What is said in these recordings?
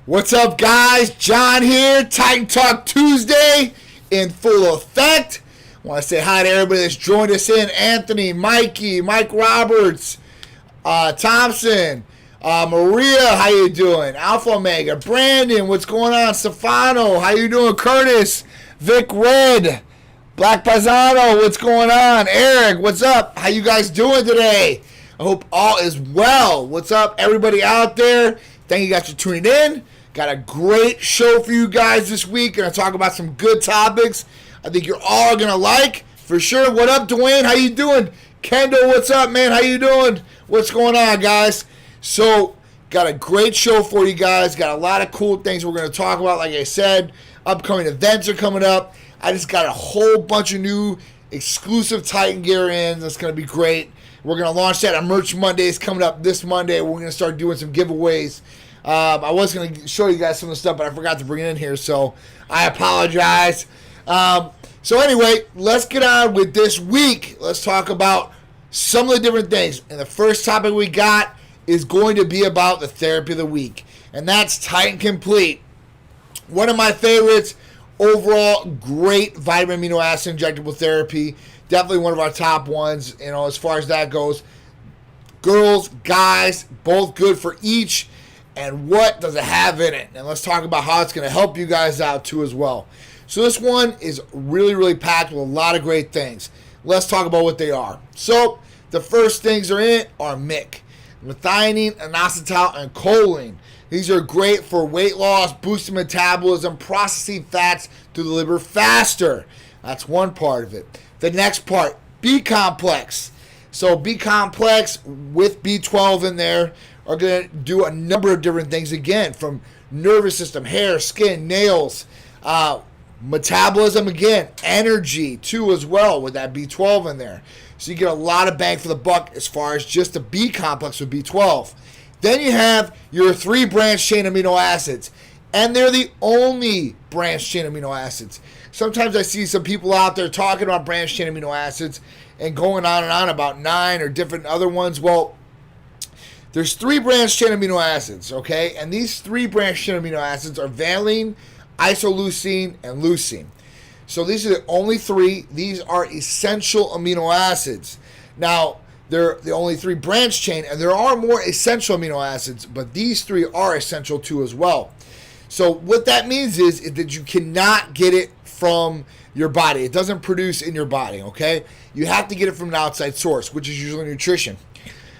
What's up, guys? John here. Titan Talk Tuesday in full effect. I want to say hi to everybody that's joined us in. Anthony, Mikey, Mike Roberts, Thompson, Maria, how you doing? Alpha Omega, Brandon, what's going on? Stefano, how you doing? Curtis, Vic Red, Black Paisano, what's going on? Eric, what's up? How you guys doing today? I hope all is well. What's up, everybody out there? Thank you guys for tuning in. Got a great show for you guys this week. Gonna talk about some good topics I think you're all gonna like for sure. What up, Dwayne? How you doing? Kendall, what's up, man? How you doing? What's going on, guys? So, got a great show for you guys. Got a lot of cool things we're gonna talk about. Like I said, upcoming events are coming up. I just got a whole bunch of new exclusive Titan gear in. That's gonna be great. We're gonna launch that on Merch Mondays coming up this Monday. We're gonna start doing some giveaways. I was going to show you guys some of the stuff, but I forgot to bring it in here, so I apologize. So anyway, let's get on with this week. Let's talk about some of the different things. And the first topic we got is going to be about the therapy of the week, and that's Titan Complete. One of my favorites, overall great vitamin amino acid injectable therapy. Definitely one of our top ones, as far as that goes. Girls, guys, both good for each. And what does it have in it? And let's talk about how it's going to help you guys out too as well. So this one is really, really packed with a lot of great things. Let's talk about what they are. So the first things are in it are MIC, methionine, inositol, and choline. These are great for weight loss, boosting metabolism, processing fats through the liver faster. That's one part of it. The next part, B-complex. So B-complex with B12 in there are going to do a number of different things, again, from nervous system, hair, skin, nails, metabolism, again, energy too as well with that B12 in there. So you get a lot of bang for the buck as far as just the B complex with B12. Then you have your 3 branched chain amino acids, and they're the only branched chain amino acids. Sometimes I see some people out there talking about branched chain amino acids and going on and on about 9 or different other ones. Well, there's 3 branched chain amino acids, okay? And these 3 branched chain amino acids are valine, isoleucine, and leucine. So these are the only 3. These are essential amino acids. Now, they're the only 3 branched chain, and there are more essential amino acids, but these 3 are essential too as well. So what that means is that you cannot get it from your body. It doesn't produce in your body, okay? You have to get it from an outside source, which is usually nutrition.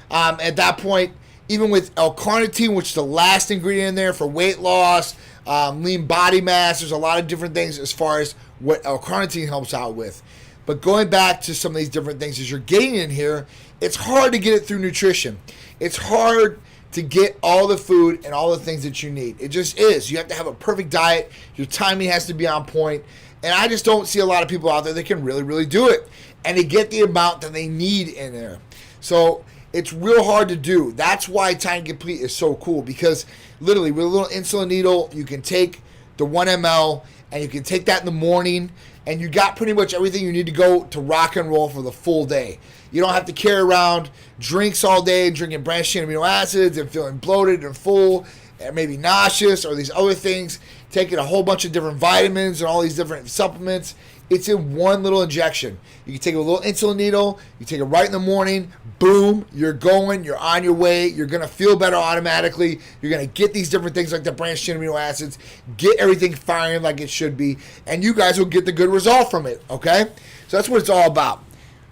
At that point, even with L-carnitine, which is the last ingredient in there for weight loss, lean body mass, there's a lot of different things as far as what L-carnitine helps out with. But going back to some of these different things as you're getting in here, it's hard to get it through nutrition. It's hard to get all the food and all the things that you need. It just is. You have to have a perfect diet. Your timing has to be on point. And I just don't see a lot of people out there that can really, really do it. And to get the amount that they need in there. So it's real hard to do. That's why Titan Complete is so cool, because literally with a little insulin needle, you can take the 1 ml and you can take that in the morning, and you got pretty much everything you need to go to rock and roll for the full day. You don't have to carry around drinks all day, drinking branched chain amino acids and feeling bloated and full and maybe nauseous or these other things, taking a whole bunch of different vitamins and all these different supplements. It's in one little injection. You can take a little insulin needle, you take it right in the morning, boom, you're going, you're on your way, you're going to feel better automatically, you're going to get these different things like the branched chain amino acids, get everything firing like it should be, and you guys will get the good result from it, okay? So that's what it's all about.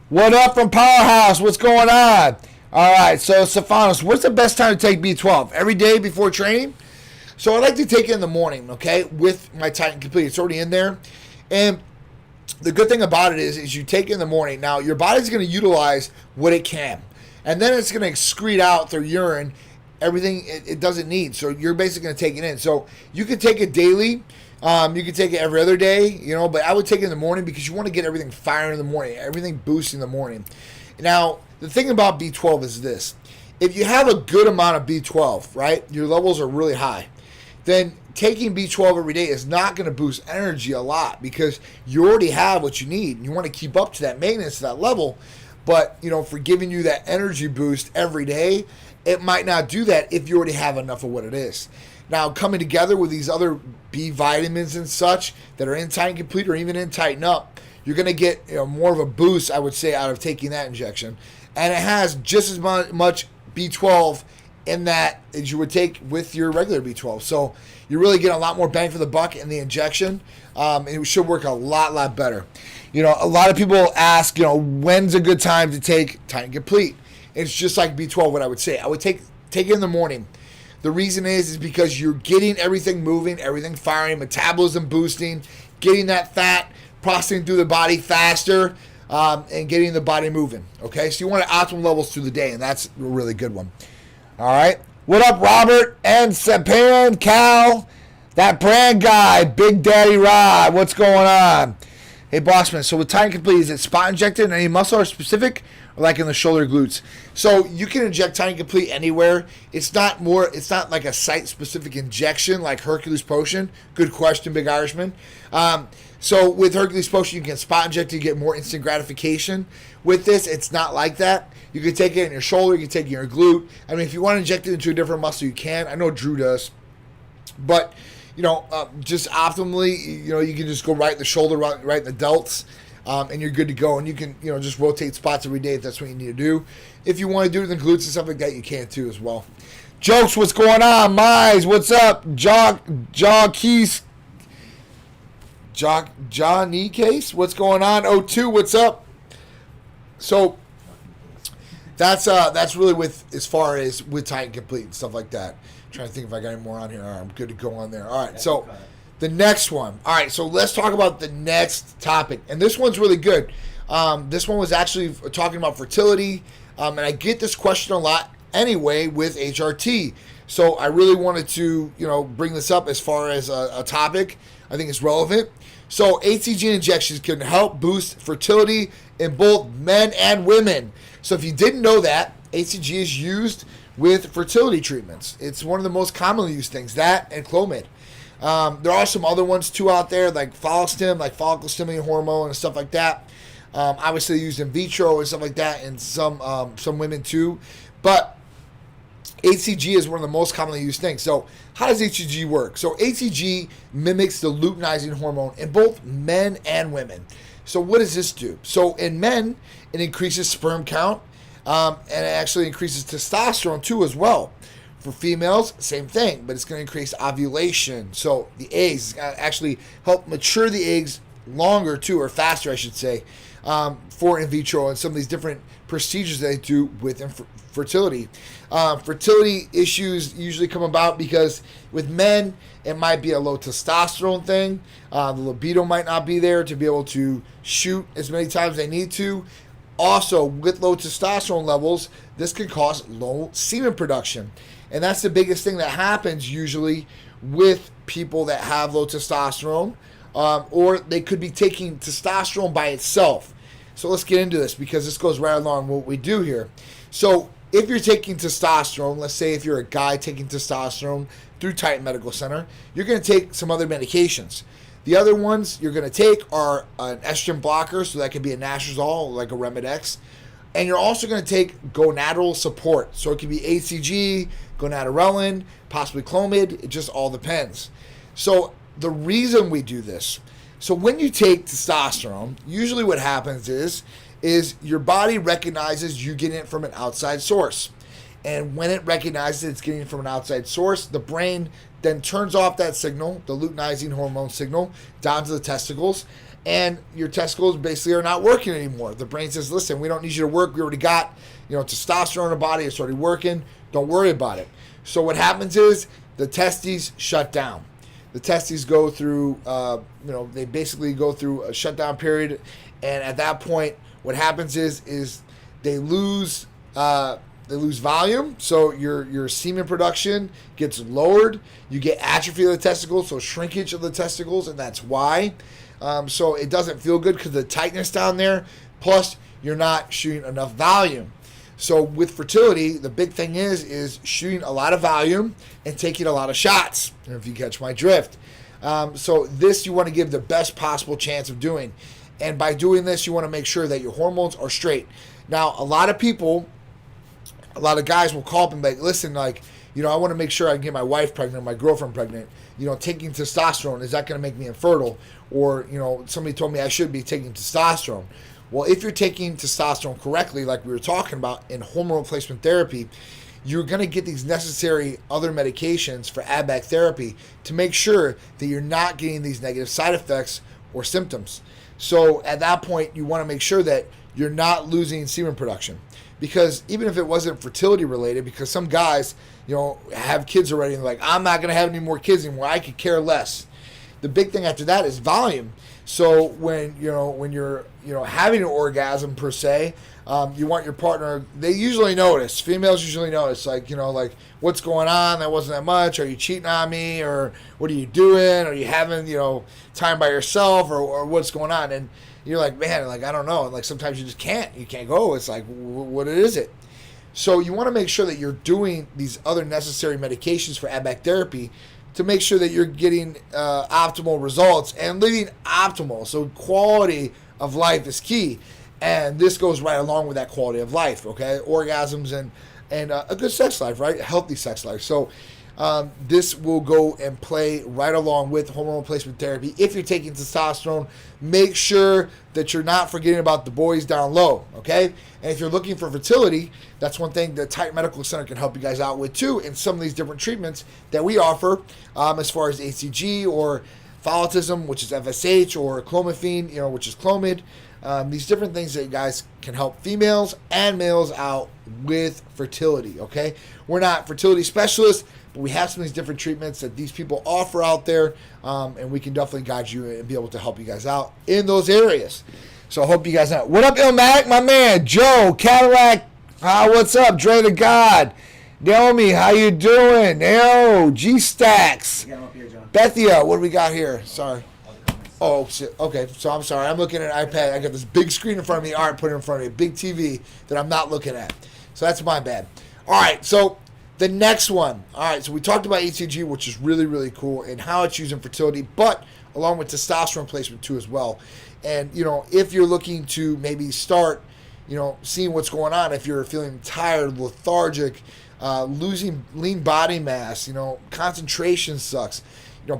What up from Powerhouse? What's going on? All right, so Stephanos, what's the best time to take B12? Every day before training? So I like to take it in the morning, okay, with my Titan Complete. It's already in there, and the good thing about it is you take it in the morning. Now, your body's going to utilize what it can, and then it's going to excrete out through urine everything it doesn't need. So you're basically going to take it in. So you can take it daily. You can take it every other day, but I would take it in the morning because you want to get everything firing in the morning, everything boosting in the morning. Now, the thing about B12 is this. If you have a good amount of B12, right, your levels are really high, then taking B12 every day is not going to boost energy a lot because you already have what you need. And you want to keep up to that maintenance, to that level. But, for giving you that energy boost every day it might not do that if you already have enough of what it is. Now, coming together with these other B vitamins and such that are in Tighten Complete or even in Tighten Up, you're going to get more of a boost, I would say, out of taking that injection. And it has just as much B12 in that as you would take with your regular B12. So you really get a lot more bang for the buck in the injection. It should work a lot better. A lot of people ask, when's a good time to take Tighten Complete? It's just like B12, what I would say. I would take it in the morning. The reason is because you're getting everything moving, everything firing, metabolism boosting, getting that fat processing through the body faster, and getting the body moving. Okay, so you want optimal levels through the day, and that's a really good one. All right, what up, Robert and Sapan Cal, that brand guy, Big Daddy Rod? What's going on? Hey, Bossman. So with Tighten Complete, is it spot injected in any muscle or specific, or like in the shoulder glutes? So you can inject Tighten Complete anywhere. It's not like a site-specific injection like Hercules Potion. Good question, Big Irishman. So with Hercules Potion, you can spot inject, you get more instant gratification. With this, it's not like that. You can take it in your shoulder, you can take it in your glute. I mean, if you want to inject it into a different muscle, you can. I know Drew does. But, just optimally, you can just go right in the shoulder, right in the delts, and you're good to go. And you can, just rotate spots every day if that's what you need to do. If you want to do it in the glutes and stuff like that, you can too as well. Jokes, what's going on? Mize, what's up? Johnny Case, what's going on? O2, what's up? So that's really with as far as with Tighten Complete and stuff like that. Trying to think if I got any more on here. All right, I'm good to go on there. All right, so the next one. All right, so let's talk about the next topic, and this one's really good. This one was actually talking about fertility, and I get this question a lot anyway with HRT. So I really wanted to bring this up as far as a topic. I think it's relevant. So HCG injections can help boost fertility in both men and women. So if you didn't know that, HCG is used with fertility treatments. It's one of the most commonly used things, that and Clomid. There are some other ones too out there, like Follistim, like follicle stimulating hormone and stuff like that. Obviously used in vitro and stuff like that in some women too. But HCG is one of the most commonly used things. So how does HCG work? So HCG mimics the luteinizing hormone in both men and women. So what does this do? So in men, it increases sperm count, and it actually increases testosterone too as well. For females, same thing, but it's going to increase ovulation. So the eggs, it's going to actually help mature the eggs longer too, or faster I should say, for in vitro and some of these different procedures that they do with fertility. Fertility issues usually come about because with men, it might be a low testosterone thing. The libido might not be there to be able to shoot as many times as they need to. Also, with low testosterone levels, this can cause low semen production. And that's the biggest thing that happens usually with people that have low testosterone, or they could be taking testosterone by itself. So let's get into this because this goes right along what we do here. So if you're taking testosterone, let's say if you're a guy taking testosterone through Titan Medical Center, you're going to take some other medications. The other ones you're going to take are an estrogen blocker, so that could be a Nastrozole, like a Remedex. And you're also going to take gonadal support. So it could be HCG, gonadorelin, possibly Clomid. It just all depends. So the reason we do this, so when you take testosterone, usually what happens is your body recognizes you getting it from an outside source. And when it recognizes it's getting it from an outside source, the brain then turns off that signal, the luteinizing hormone signal, down to the testicles. And your testicles basically are not working anymore. The brain says, listen, we don't need you to work. We already got, testosterone in the body. It's already working. Don't worry about it. So what happens is the testes shut down. The testes go through, they basically go through a shutdown period. And at that point, what happens is they lose volume. So your semen production gets lowered. You get atrophy of the testicles, so shrinkage of the testicles, and that's why. So it doesn't feel good because of the tightness down there. Plus, you're not shooting enough volume. So with fertility, the big thing is shooting a lot of volume and taking a lot of shots, if you catch my drift. So this you want to give the best possible chance of doing. And by doing this, you want to make sure that your hormones are straight. Now, a lot of people a lot of guys will call up and be like, listen, like, I want to make sure I can get my wife pregnant, or my girlfriend pregnant. Taking testosterone, is that going to make me infertile? Or, somebody told me I should be taking testosterone. Well, if you're taking testosterone correctly, like we were talking about in hormone replacement therapy, you're going to get these necessary other medications for add-back therapy to make sure that you're not getting these negative side effects or symptoms. So at that point, you want to make sure that you're not losing semen production. Because even if it wasn't fertility related, because some guys, have kids already and they're like, I'm not going to have any more kids anymore. I could care less. The big thing after that is volume. So when you're having an orgasm per se, you want your partner. They usually notice. Females usually notice, like what's going on? That wasn't that much. Are you cheating on me? Or what are you doing? Are you having time by yourself? Or what's going on? And you're like, man, like I don't know. And like sometimes you just can't. You can't go. It's like, what is it? So you want to make sure that you're doing these other necessary medications for add-back therapy to make sure that you're getting optimal results and living optimal. So quality of life is key. And this goes right along with that quality of life, okay? Orgasms and a good sex life, right? A healthy sex life. So this will go and play right along with hormone replacement therapy. If you're taking testosterone, make sure that you're not forgetting about the boys down low, okay? And if you're looking for fertility, that's one thing the Titan Medical Center can help you guys out with too in some of these different treatments that we offer as far as HCG or follicism, which is FSH, or clomiphene, which is Clomid. These different things that you guys can help females and males out with fertility, okay? We're not fertility specialists, but we have some of these different treatments that these people offer out there, and we can definitely guide you and be able to help you guys out in those areas. So I hope you guys know. What up, Ilmac, my man? Joe, Cadillac, what's up? Dre the God. Naomi, how you doing? Nao, G-Stacks. Bethia, what do we got here? Sorry. Oh, shit. Okay, so I'm sorry. I'm looking at an iPad. I got this big screen in front of me. Art put it in front of me. A big TV that I'm not looking at. So that's my bad. All right, so the next one. All right, so we talked about HCG, which is really, really cool, and how it's used in fertility, but along with testosterone replacement too as well. And, if you're looking to maybe start, seeing what's going on, if you're feeling tired, lethargic, losing lean body mass, concentration sucks,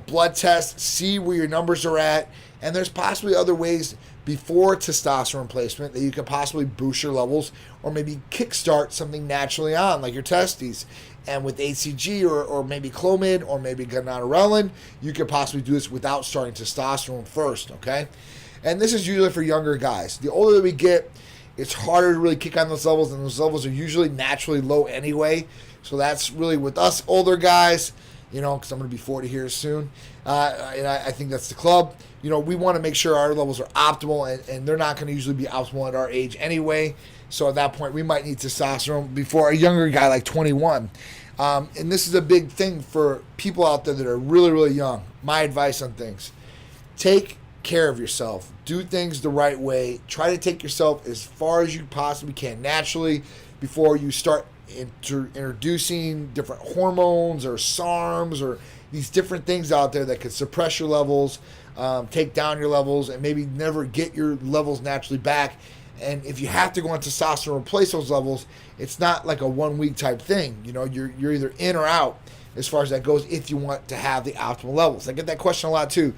blood tests, see where your numbers are at, and there's possibly other ways before testosterone replacement that you could possibly boost your levels or maybe kickstart something naturally on, like your testes. And with HCG or maybe Clomid or maybe gonorrhea, you could possibly do this without starting testosterone first, okay? And this is usually for younger guys. The older that we get, it's harder to really kick on those levels, and those levels are usually naturally low anyway. So that's really with us older guys, because I'm going to be 40 here soon. And I think that's the club. We want to make sure our levels are optimal, and they're not going to usually be optimal at our age anyway. So at that point, we might need testosterone before a younger guy like 21. And this is a big thing for people out there that are really, really young. My advice on things: take care of yourself. Do things the right way. Try to take yourself as far as you possibly can naturally before you start introducing different hormones or SARMs or these different things out there that could suppress your levels, take down your levels, and maybe never get your levels naturally back. And if you have to go on testosterone to replace those levels, it's not like a 1 week type thing. You're either in or out as far as that goes if you want to have the optimal levels. I get that question a lot too.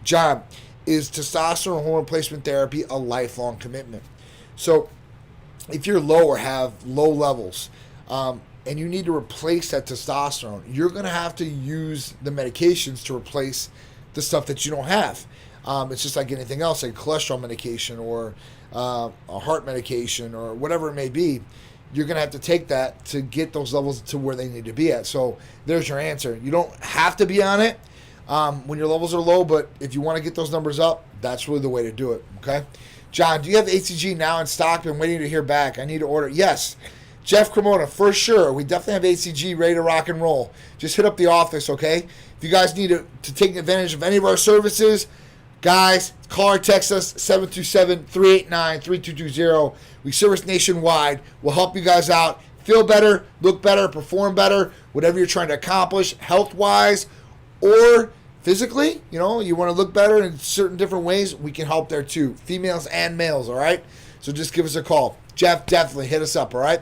John, is testosterone hormone replacement therapy a lifelong commitment? So if you're low or have low levels, and you need to replace that testosterone, you're going to have to use the medications to replace the stuff that you don't have. It's just like anything else, like cholesterol medication or a heart medication or whatever it may be. You're going to have to take that to get those levels to where they need to be at. So there's your answer. You don't have to be on it when your levels are low, but if you want to get those numbers up, that's really the way to do it, okay? John, do you have HCG now in stock? Been waiting to hear back. I need to order. Yes. Jeff Cremona, for sure. We definitely have HCG ready to rock and roll. Just hit up the office, okay? If you guys need to take advantage of any of our services, guys, call or text us, 727-389-3220. We service nationwide. We'll help you guys out. Feel better, look better, perform better, whatever you're trying to accomplish health-wise or physically. You want to look better in certain different ways, we can help there too. Females and males, all right? So just give us a call. Jeff, definitely hit us up, all right?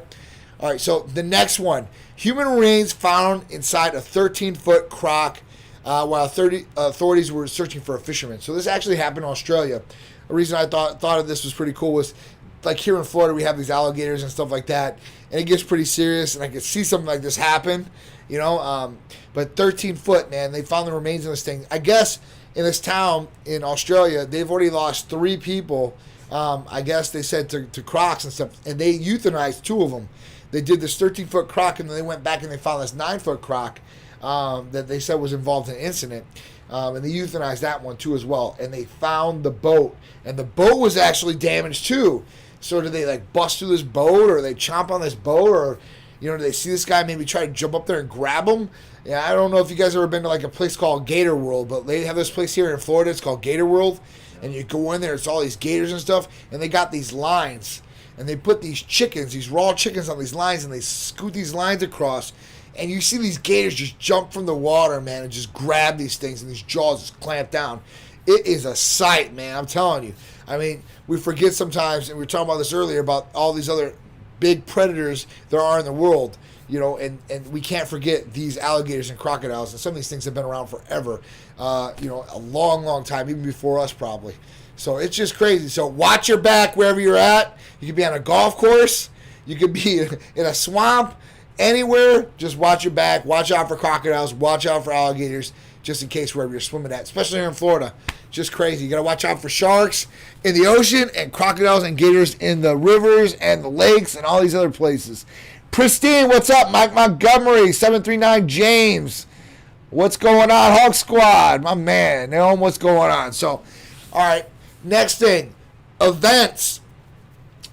All right, so the next one. Human remains found inside a 13-foot croc while authorities were searching for a fisherman. So this actually happened in Australia. The reason I thought of this was pretty cool was, like here in Florida, we have these alligators and stuff like that, and it gets pretty serious, and I could see something like this happen, you know. But 13 foot, man, they found the remains of this thing. I guess in this town in Australia, they've already lost 3 people, I guess they said, to crocs and stuff, and they euthanized 2 of them. They did this 13-foot croc, and then they went back and they found this 9-foot croc that they said was involved in an incident. And they euthanized that one too as well. And they found the boat. And the boat was actually damaged too. So did they like bust through this boat, or they chomp on this boat, or, you know, do they see this guy maybe try to jump up there and grab him? Yeah, I don't know if you guys ever been to like a place called Gator World, but they have this place here in Florida. It's called Gator World. And you go in there, it's all these gators and stuff. And they got these lines. And they put these chickens, these raw chickens on these lines, and they scoot these lines across. And you see these gators just jump from the water, man, and just grab these things, and these jaws just clamp down. It is a sight, man, I'm telling you. I mean, we forget sometimes, and we were talking about this earlier, about all these other big predators there are in the world, you know, and we can't forget these alligators and crocodiles. And some of these things have been around forever, you know, a long, long time, even before us probably. So it's just crazy. So watch your back wherever you're at. You could be on a golf course. You could be in a swamp. Anywhere, just watch your back. Watch out for crocodiles. Watch out for alligators, just in case wherever you're swimming at, especially here in Florida. Just crazy. You got to watch out for sharks in the ocean and crocodiles and gators in the rivers and the lakes and all these other places. Pristine, what's up? Mike Montgomery, 739 James. What's going on, Hawk Squad? My man, they know what's going on. So, all right. Next thing, events.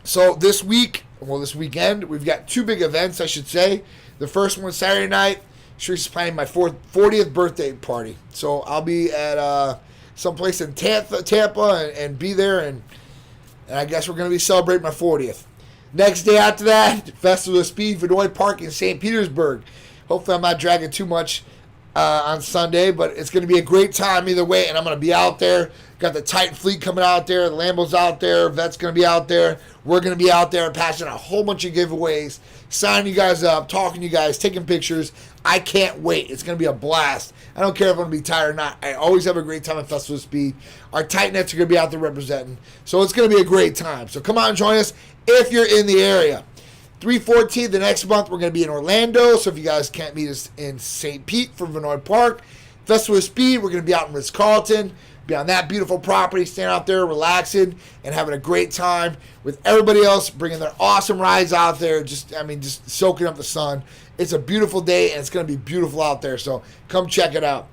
So this weekend, we've got 2 big events, I should say. The first one, Saturday night, Sharice's planning my 40th birthday party. So I'll be at someplace in Tampa and be there, and I guess we're going to be celebrating my 40th. Next day after that, Festival of Speed, Vinoy Park in St. Petersburg. Hopefully I'm not dragging too much on Sunday, but it's going to be a great time either way, and I'm going to be out there. Got the Titan fleet coming out there. The Lambo's out there. Vet's going to be out there. We're going to be out there passing a whole bunch of giveaways, signing you guys up, talking to you guys, taking pictures. I can't wait. It's going to be a blast. I don't care if I'm going to be tired or not. I always have a great time at Festival of Speed. Our Titanettes are going to be out there representing. So it's going to be a great time. So come out and join us if you're in the area. 3/14 the next month, we're going to be in Orlando. So if you guys can't meet us in St. Pete from Vinoy Park, Festival of Speed, we're going to be out in Ritz-Carlton. Be on that beautiful property, staying out there, relaxing, and having a great time with everybody else, bringing their awesome rides out there, just soaking up the sun. It's a beautiful day, and it's going to be beautiful out there, so come check it out.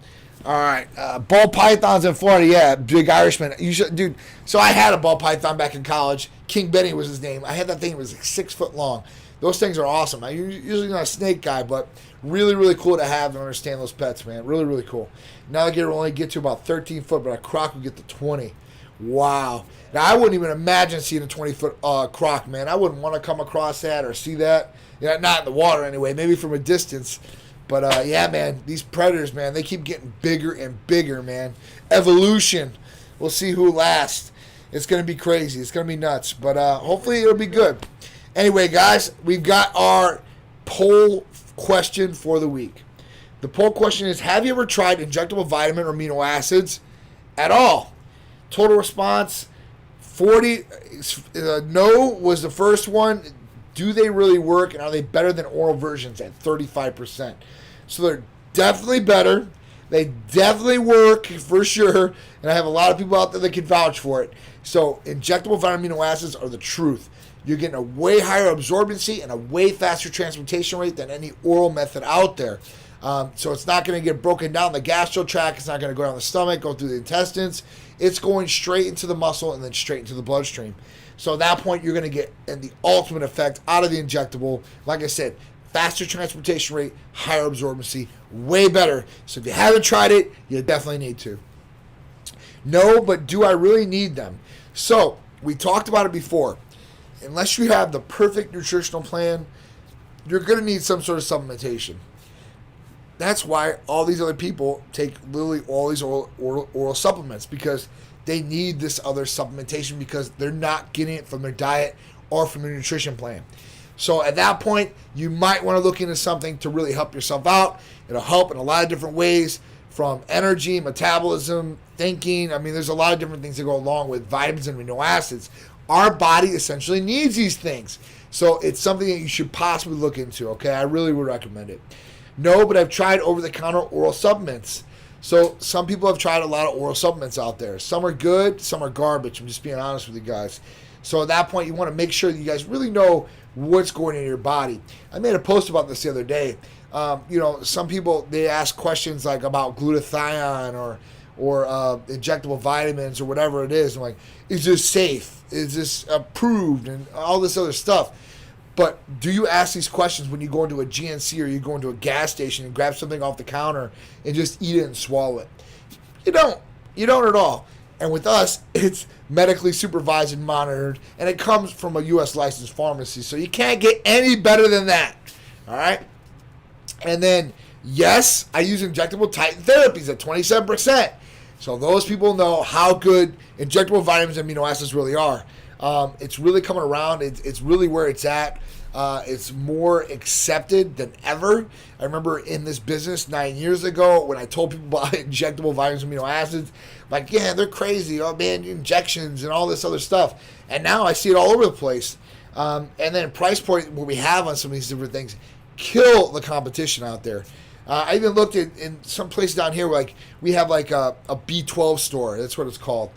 All right, ball pythons in Florida, yeah, big Irishman. You should, dude. So I had a ball python back in college. King Benny was his name. I had that thing. It was like 6 foot long. Those things are awesome. I'm usually not a snake guy, but really, really cool to have and understand those pets, man. Really, really cool. Now I will only get to about 13 foot, but a croc will get to 20. Wow. Now, I wouldn't even imagine seeing a 20-foot croc, man. I wouldn't want to come across that or see that. Yeah, not in the water anyway, maybe from a distance. But, yeah, man, these predators, man, they keep getting bigger and bigger, man. Evolution. We'll see who lasts. It's going to be crazy. It's going to be nuts. But hopefully it'll be good. Anyway, guys, we've got our poll question for the week. The poll question is, have you ever tried injectable vitamin or amino acids at all? Total response, 40. No was the first one. Do they really work, and are they better than oral versions at 35%? So they're definitely better. They definitely work for sure, and I have a lot of people out there that can vouch for it. So injectable vitamin amino acids are the truth. You're getting a way higher absorbency and a way faster transportation rate than any oral method out there. So it's not going to get broken down the gastro tract. It's not going to go down the stomach, go through the intestines. It's going straight into the muscle and then straight into the bloodstream. So at that point, you're going to get the ultimate effect out of the injectable. Like I said, faster transportation rate, higher absorbency, way better. So if you haven't tried it, you definitely need to. No, but do I really need them? So we talked about it before. Unless you have the perfect nutritional plan, you're going to need some sort of supplementation. That's why all these other people take literally all these oral supplements, because they need this other supplementation because they're not getting it from their diet or from their nutrition plan. So at that point, you might want to look into something to really help yourself out. It'll help in a lot of different ways, from energy, metabolism, thinking. I mean, there's a lot of different things that go along with vitamins and amino acids. Our body essentially needs these things. So it's something that you should possibly look into, okay? I really would recommend it. No, but I've tried over-the-counter oral supplements. So some people have tried a lot of oral supplements out there. Some are good, some are garbage. I'm just being honest with you guys. So at that point, you want to make sure that you guys really know what's going in your body. I made a post about this the other day. Some people, they ask questions like about glutathione or injectable vitamins or whatever it is. I'm like, is this safe? Is this approved? And all this other stuff. But do you ask these questions when you go into a GNC or you go into a gas station and grab something off the counter and just eat it and swallow it? You don't. You don't at all. And with us, it's medically supervised and monitored, and it comes from a U.S. licensed pharmacy. So you can't get any better than that. All right? And then, yes, I use injectable Titan Therapies at 27%. So those people know how good injectable vitamins and amino acids really are. It's really coming around. It's really where it's at. It's more accepted than ever. I remember in this business 9 years ago when I told people about injectable vitamins and amino acids, like, yeah, they're crazy. Oh, man, injections and all this other stuff. And now I see it all over the place. And then price point, what we have on some of these different things, kill the competition out there. I even looked at in some place down here, like we have like a B12 store. That's what it's called.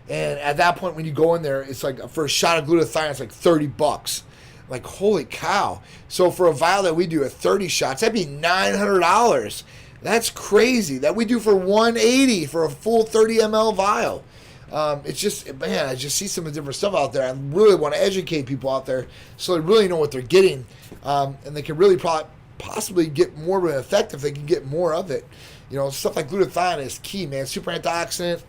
And at that point, when you go in there, it's like for a shot of glutathione, it's like $30. Like, holy cow. So for a vial that we do at 30 shots, that'd be $900. That's crazy. That we do for $180 for a full 30 ml vial. It's just, man, I just see some of the different stuff out there. I really want to educate people out there so they really know what they're getting. And they can really possibly get more of an effect if they can get more of it. Stuff like glutathione is key, man. Super antioxidant,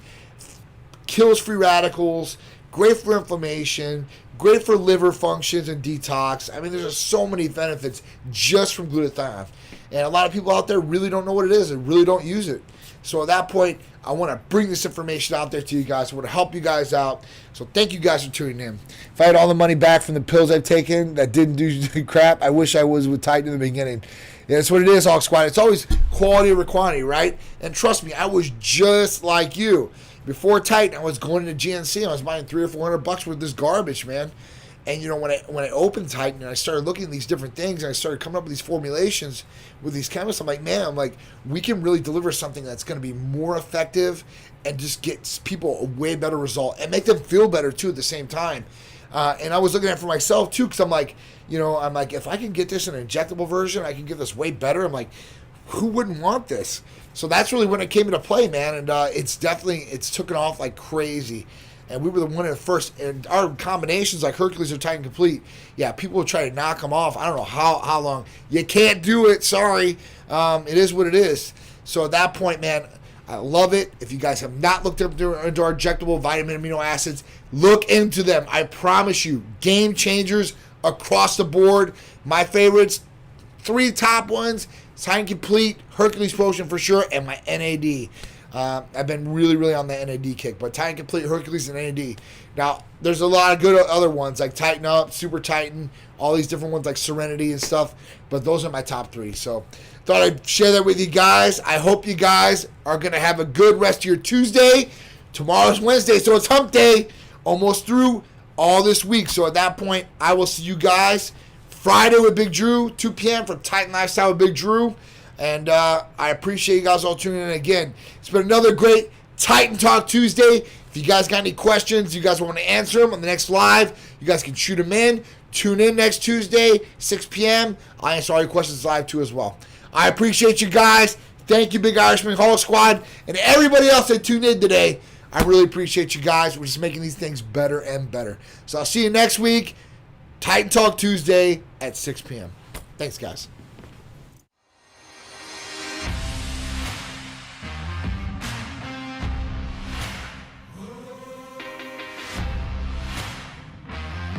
kills free radicals, great for inflammation, great for liver functions and detox. I mean, there's just so many benefits just from glutathione. And a lot of people out there really don't know what it is and really don't use it. So at that point, I want to bring this information out there to you guys. I want to help you guys out. So thank you guys for tuning in. If I had all the money back from the pills I've taken that didn't do crap, I wish I was with Titan in the beginning. Yeah, that's what it is, Hawk Squad. It's always quality over quantity, right? And trust me, I was just like you. Before Titan, I was going into GNC. I was buying $300 or $400 worth of this garbage, man. And when I opened Titan and I started looking at these different things and I started coming up with these formulations with these chemists, I'm like, we can really deliver something that's going to be more effective and just get people a way better result and make them feel better too at the same time. And I was looking at it for myself too, because I'm like, if I can get this in an injectable version, I can get this way better. I'm like, who wouldn't want this? So that's really when it came into play, man. And it's taken off like crazy. And we were the one at first. And our combinations like Hercules or Titan Complete, yeah, people will try to knock them off. I don't know how long. You can't do it. Sorry. It is what it is. So at that point, man, I love it. If you guys have not looked into our injectable vitamin amino acids, look into them. I promise you, game changers across the board. My favorites, 3 top ones, Time Complete, Hercules Potion for sure, and my NAD. I've been really, really on the NAD kick, but Titan Complete, Hercules, and NAD. Now, there's a lot of good other ones like Tighten Up, Super Titan, all these different ones like Serenity and stuff, but those are my top 3. So, thought I'd share that with you guys. I hope you guys are going to have a good rest of your Tuesday. Tomorrow's Wednesday, so it's hump day. Almost through all this week. So, at that point, I will see you guys Friday with Big Drew, 2 p.m. for Titan Lifestyle with Big Drew. And I appreciate you guys all tuning in again. It's been another great Titan Talk Tuesday. If you guys got any questions, you guys want to answer them on the next live, you guys can shoot them in. Tune in next Tuesday, 6 p.m. I'll answer all your questions live too as well. I appreciate you guys. Thank you, Big Irishman, Hall Squad, and everybody else that tuned in today. I really appreciate you guys. We're just making these things better and better. So I'll see you next week. Titan Talk Tuesday at 6 p.m. Thanks, guys.